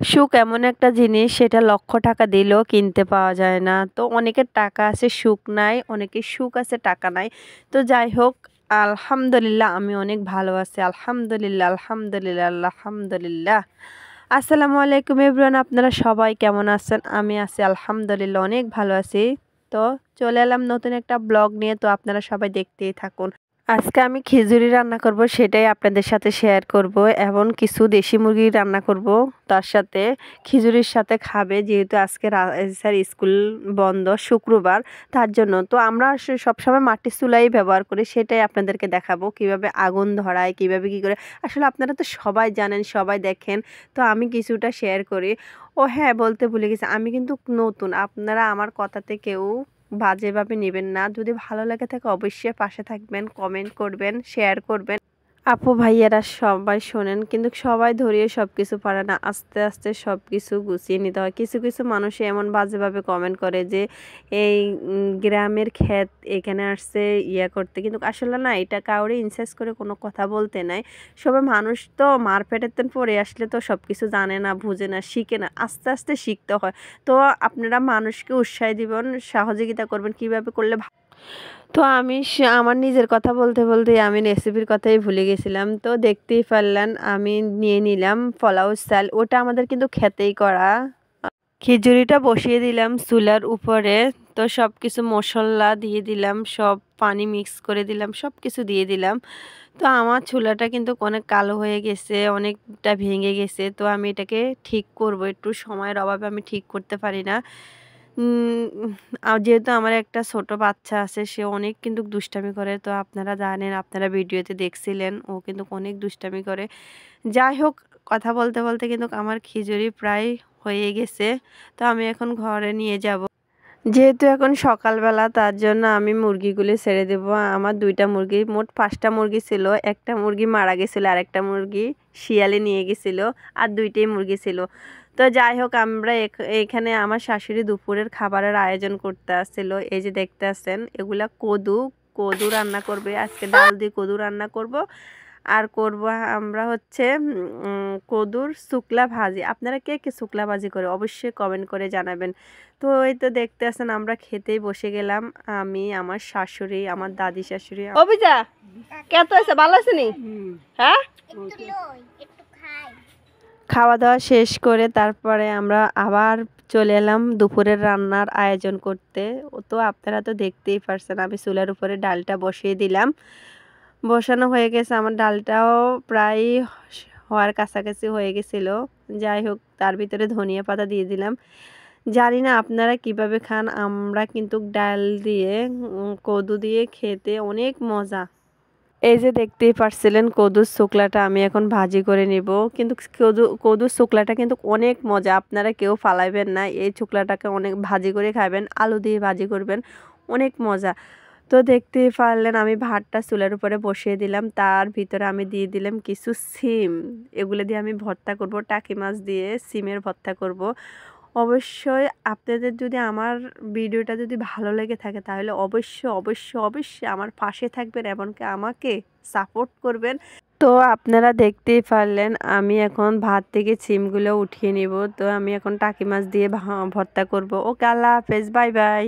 সুখ এমন একটা জিনিস সেটা লক্ষ টাকা দিলেও কিনতে পাওয়া যায় না। তো অনেকের টাকা আছে সুখ নাই, অনেকের সুখ আছে টাকা নাই। তো যাই হোক, আলহামদুলিল্লাহ আমি অনেক ভালো আছি। আলহামদুলিল্লাহ, আলহামদুলিল্লাহ, আলহামদুলিল্লাহ। আসসালামু আলাইকুম এভরিওয়ান, আপনারা সবাই কেমন আছেন? আমি আছি আলহামদুলিল্লাহ অনেক ভালো আছি। তো চলে এলাম নতুন একটা ব্লগ নিয়ে, তো আপনারা সবাই দেখতেই থাকুন। আজকে আমি খিচুড়ি রান্না করব, সেটাই আপনাদের সাথে শেয়ার করব। এবং কিছু দেশি মুরগি রান্না করব, তার সাথে খিচুড়ির সাথে খাবে, যেহেতু আজকে স্যার স্কুল বন্ধ শুক্রবার, তার জন্য। তো আমরা সবসময় মাটির চুলাই ব্যবহার করি, সেটাই আপনাদেরকে দেখাবো কিভাবে আগুন ধরায়, কিভাবে কি করে। আসলে আপনারা তো সবাই জানেন, সবাই দেখেন, তো আমি কিছুটা শেয়ার করি। ও হ্যাঁ, বলতে ভুলে গেছি, আমি কিন্তু নতুন, আপনারা আমার কথাতে কেউ বাজেভাবে নেবেন না। যদি ভালো লাগে থাকে অবশ্যই পাশে থাকবেন, কমেন্ট করবেন, শেয়ার করবেন। আপু ভাইয়ারা সবাই শোনেন, কিন্তু সবাই ধরিয়ে সব কিছু পারে না, আস্তে আস্তে সব কিছু গুছিয়ে নিতে হয়। কিছু কিছু মানুষ এমন বাজেভাবে কমেন্ট করে যে এই গ্রামের ক্ষেত এখানে আসছে ইয়া করতে, কিন্তু আসলে না, এটা কাউরে ইনসাইজ করে কোনো কথা বলতে নাই। সবাই মানুষ তো মারপেটের পরে আসলে তো সব কিছু জানে না, বুঝে না, শিখে না, আস্তে আস্তে শিখতে হয়। তো আপনারা মানুষকে উৎসাহ দিবেন, সহযোগিতা করবেন কিভাবে করলে। তো আমি আমার নিজের কথা বলতে বলতে আমি রেসিপির কথাই ভুলে গেছিলাম। তো দেখতেই পারলেন আমি নিয়ে নিলাম পোলাও চাল, ওটা আমাদের কিন্তু খেতেই করা। খিচুড়িটা বসিয়ে দিলাম চুলার উপরে। তো সব কিছু মশলা দিয়ে দিলাম, সব পানি মিক্স করে দিলাম, সব কিছু দিয়ে দিলাম। তো আমার চুলাটা কিন্তু অনেক কালো হয়ে গেছে, অনেকটা ভেঙে গেছে। তো আমি এটাকে ঠিক করব, একটু সময়ের অভাবে আমি ঠিক করতে পারি না। যেহেতু আমার একটা ছোট বাচ্চা আছে, সে অনেক কিন্তু দুষ্টামি করে। তো আপনারা জানেন, আপনারা ভিডিওতে দেখছিলেন, ও কিন্তু অনেক দুষ্টামি করে। যাই হোক, কথা বলতে বলতে কিন্তু আমার খিচুড়ি প্রায় হয়ে গেছে। তো আমি এখন ঘরে নিয়ে যাব। যেহেতু এখন সকালবেলা, তার জন্য আমি মুরগিগুলি ছেড়ে দেব। আমার দুইটা মুরগি, মোট 5টা মুরগি ছিল। একটা মুরগি মারা গেছিলো, আর একটা মুরগি শিয়ালে নিয়ে গেছিল, আর দুইটাই মুরগি ছিল। তো যাই হোক, আমরা এখানে আমার শাশুড়ি দুপুরের খাবারের আয়োজন করতে আসছিল। এই যে দেখতে আসছেন, এগুলা কদু, কদু রান্না করবে আজকে, ডাল দিয়ে কদু রান্না করব। আর করব আমরা হচ্ছে কদুর শুকলা ভাজি। আপনারা কে কে শুকলা ভাজি করে অবশ্যই কমেন্ট করে জানাবেন। তো এই তো দেখতে আছেন, আমরা খেতেই বসে গেলাম। আমি, আমার শাশুড়ি, আমার দাদি শাশুড়ি। অভিজা কেত আছে, ভালো আছে নি? হ্যাঁ, খাওয়া দাওয়া শেষ করে তারপরে আমরা আবার চলে এলাম দুপুরের রান্নার আয়োজন করতে। তো আপনারা তো দেখতেই পারছেন, আমি চুলার উপরে ডালটা বসিয়ে দিলাম। বসানো হয়ে গেছে, আমার ডালটাও প্রায় হওয়ার কাছাকাছি হয়ে গেছিল। যাই হোক, তার ভিতরে ধনিয়া পাতা দিয়ে দিলাম। জানি না আপনারা কিভাবে খান, আমরা কিন্তু ডাল দিয়ে কদু দিয়ে খেতে অনেক মজা। এই যে দেখতেই পারছিলেন, কদুর শুকলাটা আমি এখন ভাজি করে নিব। কিন্তু কদুর শুকলাটা কিন্তু অনেক মজা, আপনারা কেউ ফালাইবেন না। এই শুকলাটাকে অনেক ভাজি করে খাবেন, আলু দিয়ে ভাজি করবেন, অনেক মজা। তো দেখতেই পারলেন, আমি ভাতটা চুলার উপরে বসিয়ে দিলাম, তার ভিতরে আমি দিয়ে দিলাম কিছু সিম। এগুলো দিয়ে আমি ভর্তা করব, টাকি মাছ দিয়ে সিমের ভর্তা করব। অবশ্যই আপনাদের যদি আমার ভিডিওটা যদি ভালো লেগে থাকে, তাহলে অবশ্যই অবশ্যই অবশ্যই আমার পাশে থাকবেন, এমনকি আমাকে সাপোর্ট করবেন। তো আপনারা দেখতেই পারলেন, আমি এখন ভাত থেকে সিমগুলো উঠিয়ে নিব। তো আমি এখন টাকি মাছ দিয়ে ভর্তা করব। ওকে, আল্লাহ হাফেজ, বাই বাই।